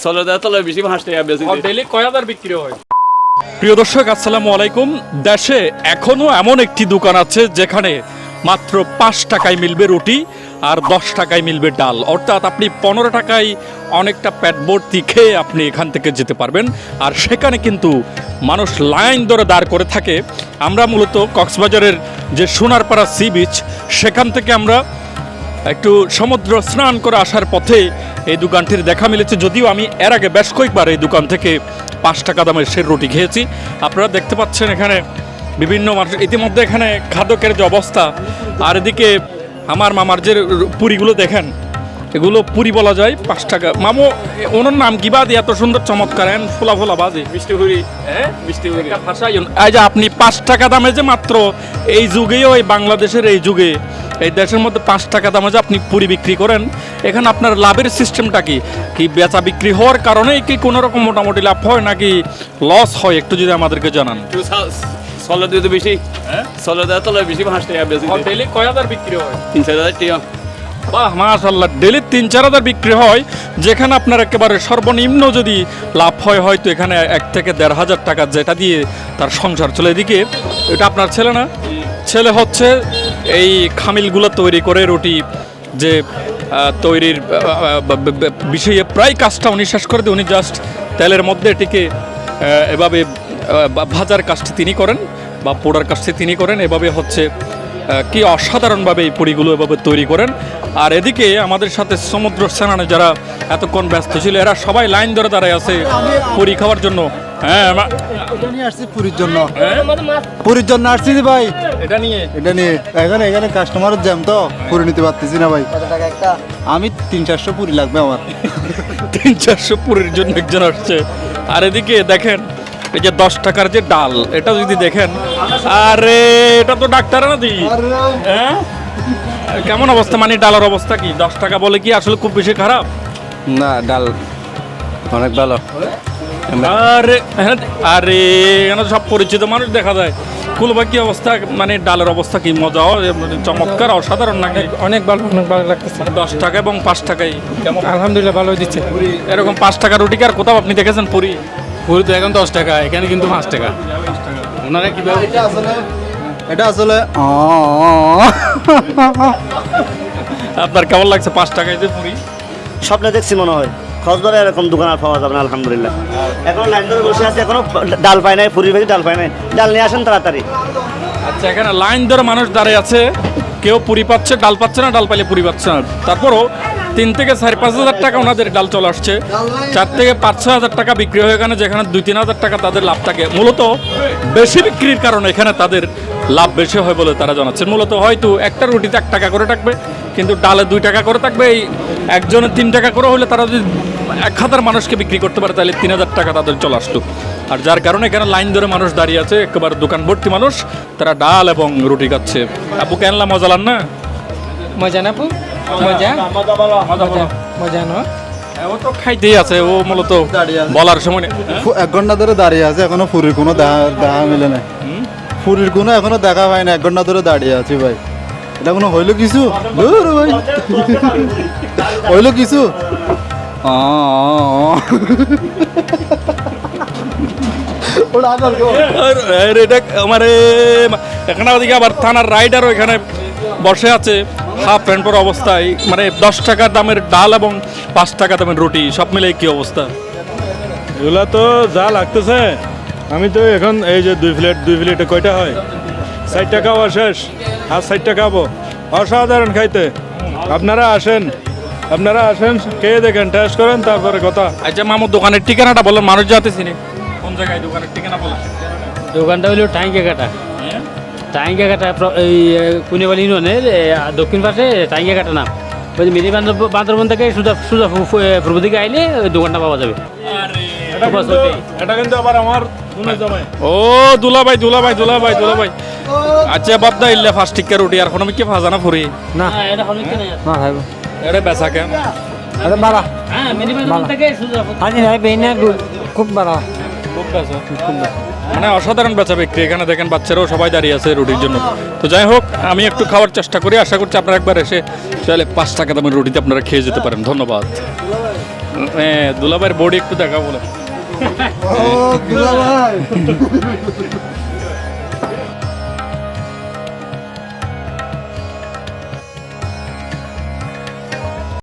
16 বেশি 5 টাকা বেশি ডেইলি কয় হাজার বিক্রি হয়? প্রিয় দর্শক আসসালামু আলাইকুম। দেশে এখনো এমন একটি দোকান আছে যেখানে মাত্র 5 টাকায় মিলবে রুটি আর 10 টাকায় মিলবে ডাল, অর্থাৎ আপনি 15 টাকায় অনেকটা পেট ভর্তি খেয়ে আপনি এখান থেকে যেতে পারবেন। আর সেখানে কিন্তু মানুষ লাইন ধরে দাঁড় করে থাকে। আমরা মূলত কক্সবাজারের যে সোনারপাড়া সি বিচ, সেখান থেকে আমরা একটু সমুদ্র স্নান করে আসার পথে এই দোকানটির দেখা মিলেছে। যদিও আমি এর আগে বেশ কয়েকবার এই দোকান থেকে 5 টাকা দামের সে রুটি খেয়েছি। আপনারা দেখতে পাচ্ছেন এখানে বিভিন্ন মানুষ, ইতিমধ্যে এখানে খাদকের যে অবস্থা। আর এদিকে আমার মামার যে পুরিগুলো দেখেন, এগুলো পুরি বলা যায় 5 টাকা। মামু ওনার নাম কি বাদি এত সুন্দর চমৎকার ফোলা ফোলা বাজি মিষ্টি পুরি মিষ্টি পুরি ভাষা। এই যে আপনি 5 টাকা দামে যে মাত্র এই যুগেও, এই বাংলাদেশের এই যুগে, এই দেশের মধ্যে 5 টাকা দামে যে আপনি পুরি বিক্রি করেন, এখানে আপনার লাভের সিস্টেমটা কি? কি বেচা বিক্রি হওয়ার কারণেই কি কোনো রকম মোটামুটি লাভ হয় নাকি লস হয়? একটু যদি আমাদেরকে জানান। 16 দিয়ে তো বেশি 16 বেশি 5 টাকা বেশি ডেইলি কয় হাজার বিক্রি হয়? 3-4 টাকা। বাহ, মাশাআল্লাহ, ডেইলি 3-4 হাজার বিক্রি হয়, যেখানে আপনার একেবারে সর্বনিম্ন যদি লাভ হয় হয়তো এখানে 1 থেকে 1.5 হাজার টাকা, যেটা দিয়ে তার সংসার চলে। এদিকে এটা আপনার ছেলে না? ছেলে হচ্ছে এই খামিলগুলো তৈরি করে রুটি যে তৈরির বিষয়ে প্রায় কাজটা উনি শেষ করে দিয়ে উনি জাস্ট তেলের মধ্যে এটিকে এভাবে ভাজার কাজটি তিনি করেন বা পোড়ার কাজটি তিনি করেন। এভাবে হচ্ছে কি অসাধারণভাবে এই পুরিগুলো এভাবে তৈরি করেন। আর এদিকে আমাদের সাথে সমুদ্র স্নানে যারা এতক্ষণ ব্যস্ত ছিল, এরা সবাই লাইন ধরে দাঁড়ায় আছে পুরি খাওয়ার জন্য। হ্যাঁ, এটা নিয়ে আসছি পুরীর জন্য। পুরীর জন্য আসছি ভাই, এটা নিয়ে এখানে কাস্টমারের জ্যাম তো পুরি নিতে পারতেছি না ভাই। আমি 300-400 পুরি লাগবে আমার। 300-400 পুরির জন্য একজন আসছে। আর এদিকে দেখেন এই যে 10 টাকার যে ডাল, এটা যদি দেখেন, আরে এটা তো ডাক্তার না দি। হ্যাঁ, কেমন অবস্থা? মানে ডালের অবস্থা কি? 10 টাকা বলে কি আসলে খুব বেশি খারাপ না, ডাল অনেক ভালো। আরে হ্যাঁ, আরে এখানে সব পরিচিত মানুষ দেখা যায়। কুলবা কি অবস্থা? মানে ডালের অবস্থা কি? মজা, চমৎকার, অসাধারণ নাকি? অনেক ভালো লাগতেছে। 10 টাকা এবং 5 টাকায় কেমন? আলহামদুলিল্লাহ ভালো দিচ্ছে। এরকম 5 টাকা রুটি আর কোথাও আপনি দেখেছেন পুরি? পুরি তো এখন 10 টাকা, এখানে কিন্তু 5 টাকা। ওনারা কিভাবে? এটা আসলে আপনার কেমন লাগছে 5 টাকায় যে পুরি? স্বপ্নে দেখছি মনে হয়। খোঁজবারে এরকম দোকান আর পাওয়া যাবে না আলহামদুলিল্লাহ। এখন লাইন ধরে বসে আছে, এখনো ডাল পায় নাই, পুরি ভেজে ডাল পায় নাই। ডাল নিয়ে আসেন তাড়াতাড়ি। আচ্ছা, এখানে লাইন ধরে মানুষ দাঁড়িয়ে আছে, কেউ পুরি পাচ্ছে, ডাল পাচ্ছে না, ডাল পাইলে পুরি পাচ্ছে না। তারপরও 3 থেকে 4-5 হাজার টাকা ওনাদের ডাল চলে আসছে। 4 থেকে 5-6 হাজার টাকা বিক্রি হয় এখানে, যেখানে 2-3 হাজার টাকা তাদের লাভ থাকে। মূলত বেশি বিক্রির কারণে এখানে তাদের লাভ বেশি হয় বলে তারা জানাচ্ছেন। মূলত হয়তো একটা রুটিতে 1 টাকা করে থাকবে, কিন্তু ডালে 2 টাকা করে থাকবে। এই একজনের 3 টাকা করে হলে তারা যদি 1000 মানুষকে বিক্রি করতে পারে, তাহলে 3000 টাকা তাদের চলে আসতো। আর যার কারণে এখানে লাইন ধরে মানুষ দাঁড়িয়ে আছে, একেবারে দোকান ভর্তি মানুষ, তারা ডাল এবং রুটি খাচ্ছে। আপু কেনলা মজা লান না? মজা না আপু? মজা না? ও তো খাইতেই আছে, ও মূলত বলার সময় নেই। 1 ঘন্টা ধরে দাঁড়িয়ে আছে, এখনো পুরীর কোনো দেখা মিলে নাই। পুরীর কোনো এখনো দেখা পাই না, 1 ঘন্টা ধরে দাঁড়িয়ে আছি ভাই। এটা কোনো হইলো কিছু? ধুর ভাই, হইলো কিছু? আর এটা আমার এখানে ওদিকে আবার থানার রাইডারও এখানে বসে আছে হাফ প্যান্ট পরা অবস্থায়। মানে 10 টাকা দামের ডাল এবং 5 টাকা দামের রুটি, সব মিলে কি অবস্থা? এগুলা তো যা লাগতেছে, আমি তো এখন এই যে 2 প্লেটে কয়টা হয়? 60 টাকা হওয়া শেষ, আর 60 টাকা খাবো। অসাধারণ খাইতে। আপনারা আসেন, খেয়ে দেখেন, টেস্ট করেন, তারপরে কথা। আচ্ছা মামু, দোকানের ঠিকানাটা বলেন, মানুষ যাতে চিনি। কোন জায়গায় দোকানের ঠিকানা বলেন? দোকানটা হলো টাইঙ্গাঘাটা। টাইঙ্গাঘাটা এই কুনিবালি ইউনিয়নের দক্ষিণ পাশে টাইঙ্গাঘাটা নাম। ওই মিনি বান্দরবন থেকে সুদা পূর্ব দিকে আইলে ওই দোকানটা পাওয়া যাবে। এটা কিন্তু আবার আমার জামাই। ও দুলাভাই। আচ্ছা বাপদা ইল্লে 5 টাকা রুটি আর কোনো কি ভাজা না ফুরি না, এটা হলো কি না? না ভাই, এটা বেচা কেন? এটা বাড়া। হ্যাঁ, মিনি বান্দরবন থেকে সুদা। আজি ভাই বেইনা খুব বাড়া। খুব বেচা, মানে অসাধারণ বেচা বিক্রি। এখানে দেখেন বাচ্চারাও সবাই দাঁড়িয়ে আছে রুটির জন্য। তো যাই হোক, আমি একটু খাওয়ার চেষ্টা করি, আশা করছি আপনারা একবার এসে চাইলে 5 টাকা দামের রুটিতে আপনারা খেয়ে যেতে পারেন। ধন্যবাদ। দুলাভাইয়ের বডি একটু দেখা বলে। ও দুলা ভাই